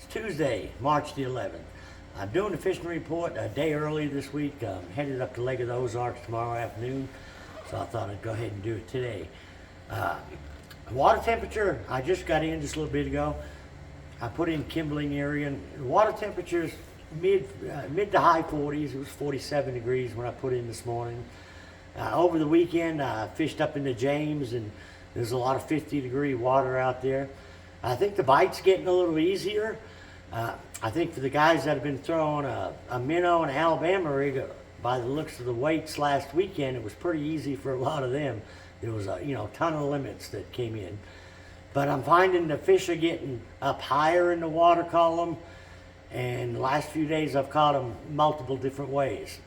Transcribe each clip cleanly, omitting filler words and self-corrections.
Tuesday, March the 11th. I'm doing the fishing report a day early this week. I'm headed up to Lake of the Ozarks tomorrow afternoon, so I thought I'd go ahead and do it today. Water temperature, I just got in just a little bit ago. I put in kindling area, and water temperature's mid to high 40s. It was 47 degrees when I put in this morning. Over the weekend, I fished up into James, and there's a lot of 50-degree water out there. I think the bite's getting a little easier. I think for the guys that have been throwing a minnow and an Alabama rig, by the looks of the weights last weekend, it was pretty easy for a lot of them. There was a ton of limits that came in. But I'm finding the fish are getting up higher in the water column, and the last few days I've caught them multiple different ways.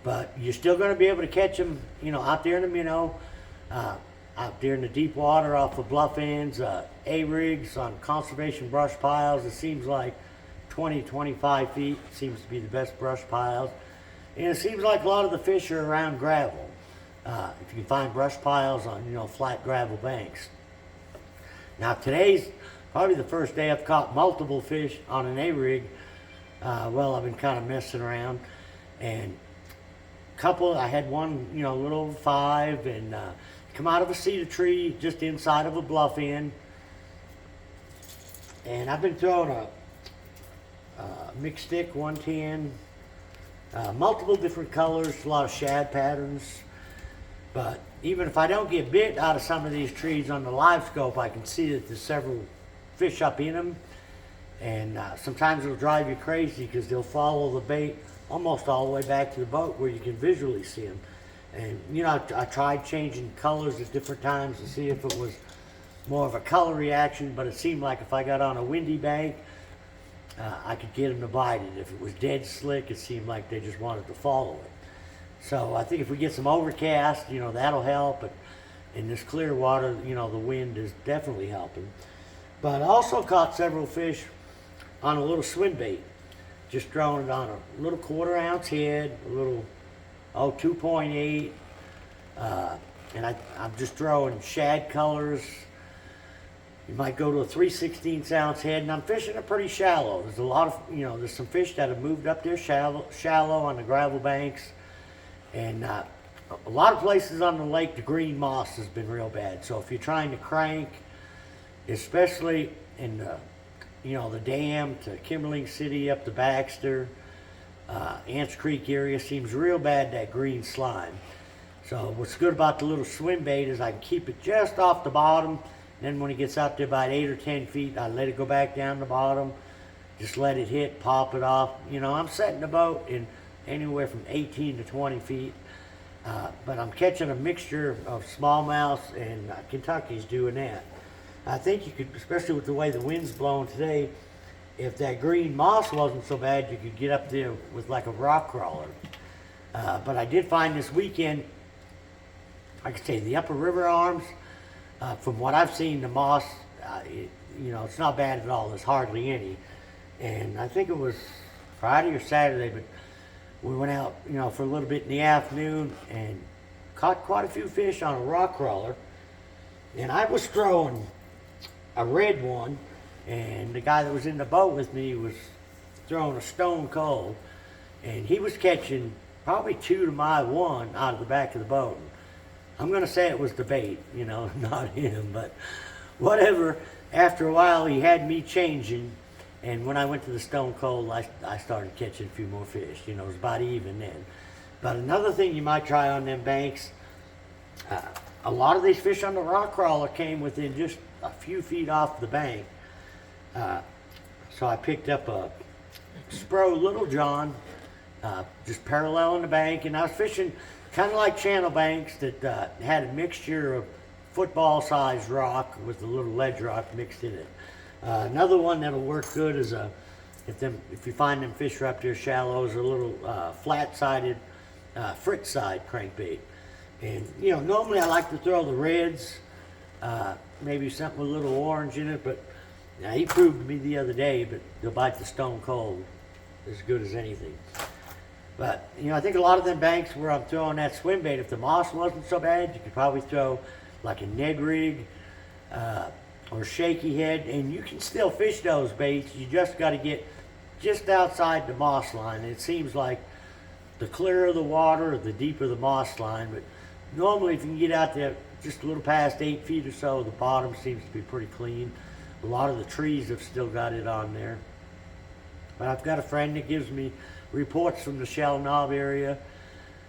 But you're still going to be able to catch them, out there in the minnow, out there in the deep water off of bluff ends, A-rigs on conservation brush piles. It seems like 20, 25 feet seems to be the best brush piles. And it seems like a lot of the fish are around gravel. If you can find brush piles on, flat gravel banks. Now today's probably the first day I've caught multiple fish on an A-rig. Well, I've been kind of messing around, and I had one, little over 5, and come out of a cedar tree just inside of a bluff end. And I've been throwing a mixed stick 110, multiple different colors, a lot of shad patterns. But even if I don't get bit out of some of these trees on the live scope, I can see that there's several fish up in them. And sometimes it'll drive you crazy because they'll follow the bait almost all the way back to the boat where you can visually see them. And I tried changing colors at different times to see if it was more of a color reaction, but it seemed like if I got on a windy bank, I could get them to bite it. If it was dead slick, it seemed like they just wanted to follow it. So I think if we get some overcast, that'll help. But in this clear water, the wind is definitely helping. But I also caught several fish on a little swimbait, just throwing it on a little 1/4 ounce head, a little 2.8, and I'm just throwing shad colors. You might go to a 3/16 ounce head, and I'm fishing it pretty shallow. There's a lot of, there's some fish that have moved up there shallow on the gravel banks, and a lot of places on the lake, the green moss has been real bad. So if you're trying to crank, especially in the dam to Kimberling City up to Baxter, Ants Creek area seems real bad, that green slime. So what's good about the little swim bait is I can keep it just off the bottom. Then when it gets out there about 8 or 10 feet, I let it go back down the bottom. Just let it hit, pop it off. I'm setting the boat in anywhere from 18 to 20 feet. But I'm catching a mixture of smallmouth, and Kentucky's doing that. I think you could, especially with the way the wind's blowing today, if that green moss wasn't so bad, you could get up there with like a rock crawler. But I did find this weekend, I could say the upper river arms, from what I've seen, the moss, it's not bad at all. There's hardly any. And I think it was Friday or Saturday, but we went out, for a little bit in the afternoon and caught quite a few fish on a rock crawler. And I was throwing a red one, and the guy that was in the boat with me was throwing a stone cold, and he was catching probably 2 to my 1 out of the back of the boat. I'm going to say it was the bait, not him, but whatever. After a while, he had me changing, and when I went to the stone cold, I started catching a few more fish. It was about even then. But another thing you might try on them banks, a lot of these fish on the rock crawler came within just a few feet off the bank. So I picked up a Spro Little John, just paralleling the bank, and I was fishing kind of like channel banks that had a mixture of football-sized rock with a little ledge rock mixed in it. Another one that'll work good is if you find them fish are up there shallow, is a little flat-sided Fritz-side crankbait. And normally I like to throw the reds, maybe something with a little orange in it, but he proved to me the other day, but they'll bite the stone cold as good as anything. But I think a lot of them banks where I'm throwing that swim bait, if the moss wasn't so bad, you could probably throw like a Ned rig, or shaky head, and you can still fish those baits. You just got to get just outside the moss line. It seems like the clearer the water, the deeper the moss line. But normally, if you can get out there just a little past 8 feet or so, the bottom seems to be pretty clean. A lot of the trees have still got it on there. But I've got a friend that gives me reports from the Shell Knob area,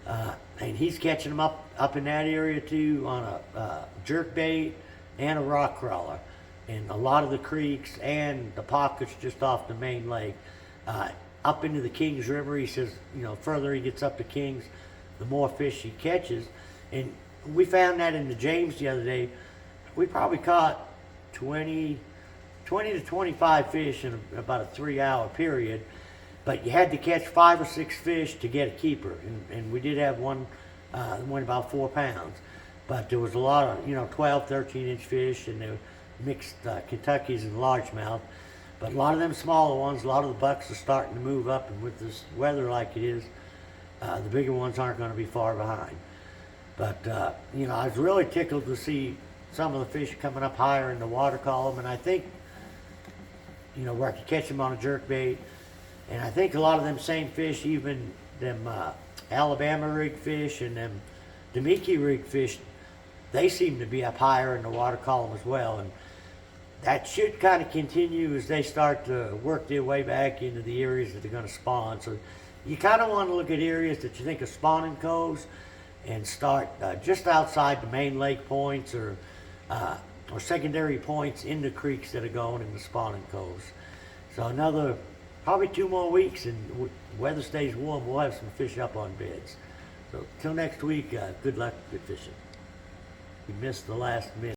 and he's catching them up in that area too on a jerk bait and a rock crawler. And a lot of the creeks and the pockets just off the main lake, up into the Kings River. He says, you know, further he gets up to Kings, the more fish he catches. And we found that in the James the other day. We probably caught 20 to 25 fish in about a 3-hour period, but you had to catch 5 or 6 fish to get a keeper. And we did have one went about 4 pounds, but there was a lot of, you know, 12, 13-inch fish, and they were mixed Kentuckys and largemouth. But a lot of them smaller ones, a lot of the bucks are starting to move up, and with this weather like it is, the bigger ones aren't going to be far behind. But, you know, I was really tickled to see some of the fish coming up higher in the water column, and I think, you know, where I could catch them on a jerk bait. And I think a lot of them same fish, even them Alabama rig fish and them Demiki rig fish, they seem to be up higher in the water column as well. And that should kind of continue as they start to work their way back into the areas that they're going to spawn. So you kind of want to look at areas that you think are spawning coves and start just outside the main lake points or secondary points in the creeks that are going in the spawning coves. So another probably 2 more weeks, and weather stays warm, we'll have some fish up on beds. So till next week, good luck, good fishing. We missed the last minute.